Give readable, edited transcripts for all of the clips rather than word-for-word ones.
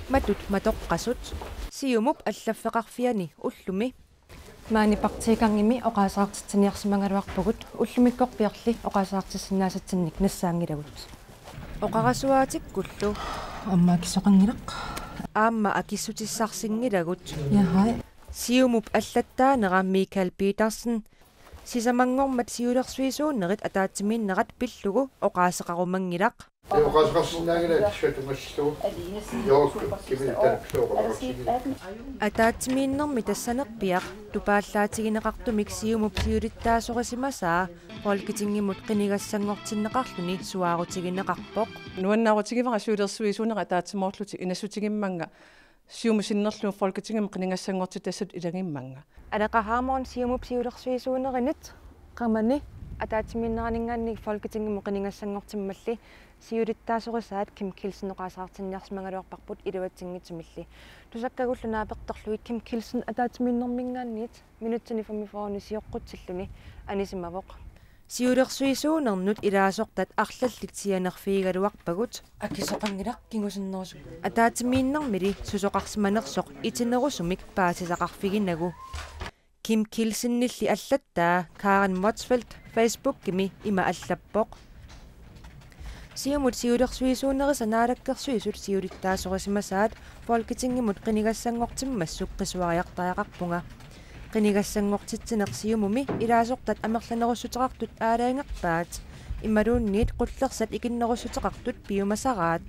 Matut matoqqasut siumup allafeqarfiani ullumi maani partiikangimi oqaasaartitsiniarsimangaluarpugut ullumikkorpiarli oqaasaartissinnaasatsinnik nassaangilagut oqarasuaatikkullu аммаакисоқангилақ аама акиссутиссарсингилагут яхай siumup аллаттаанера Микаэл Питерсен сисамангормат сиулерсуисууннерит атаатсимииннерат пиллугу оqaасеқарумангилақ атаатсимииннэрми тассанерпиақ тупааллаатигинеқартумик siumup siulittaasорисимасаа Folketingimut qinigassangortinneqarluni suarutiginneqarpoq nuannaarutigivara suulersuisuunera ataatsimorluti inassutigimmaanga siumusinnerlu Folketingim qinigassangorti tassut ilagimmanga алеқарhaamorn siumup siulersuisuunerinit qamani атаатсимииннеранингааник Folketingimut qinigassangortimmalli siulittaasorisaat Kim Kielsen oqaasaartinniarsimangaluarparput iluatsingitsimilli tusakkagullunaapertorluit Kim Kielsen атаатсимииннэрмингаанниит минутсини фамифорни сиоққутсиллуни анисимавоқ siulersuisuunernnut ilaasortat арлаллит сианерфиигалуарпагут акисоқангилақ кингусиннерусу атаатимииннэрмили сусоқарсиманерсоқ итинерусумик паасисақарфигинагу Kim Kielsen-нилли аллаттаа Karen Motzfeldt Facebook-кими има аллаппоқ siumut siulersuisuunerisanaalakkерsuisut siulittaasорисимасаат Folketingimut qinigassangortimmassuk qisuariartariaqarpunga qinigassangortitsinер siumumi ilaasortat амерланерусутеқартут аалаангерпаат ималуунниит qullersat ikиннерусутеқартут piumasaraat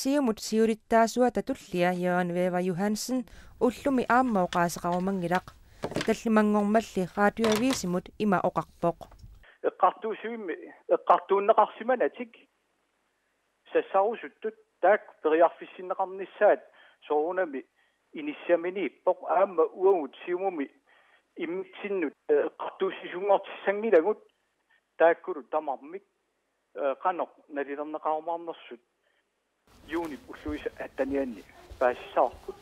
siumut siulittaasua tatullia Jørgen Wever Johansen ullumi aamma oqaaseqarumangilaq таллимангормалли радиоависимут има оқарпоқ эққартуусуимми эққартууннеқарсиманатик сассарусуттут таак периарфиссиннеқарниссаат соорунами иниссиаминиппоқ аама уагут сиумуми иммитсиннут эққартуусисунгортиссангилагут тааккулу тамармик қанеқ налилернеқарумаарнерсут юуни уллуиса аттанианни паассаарпут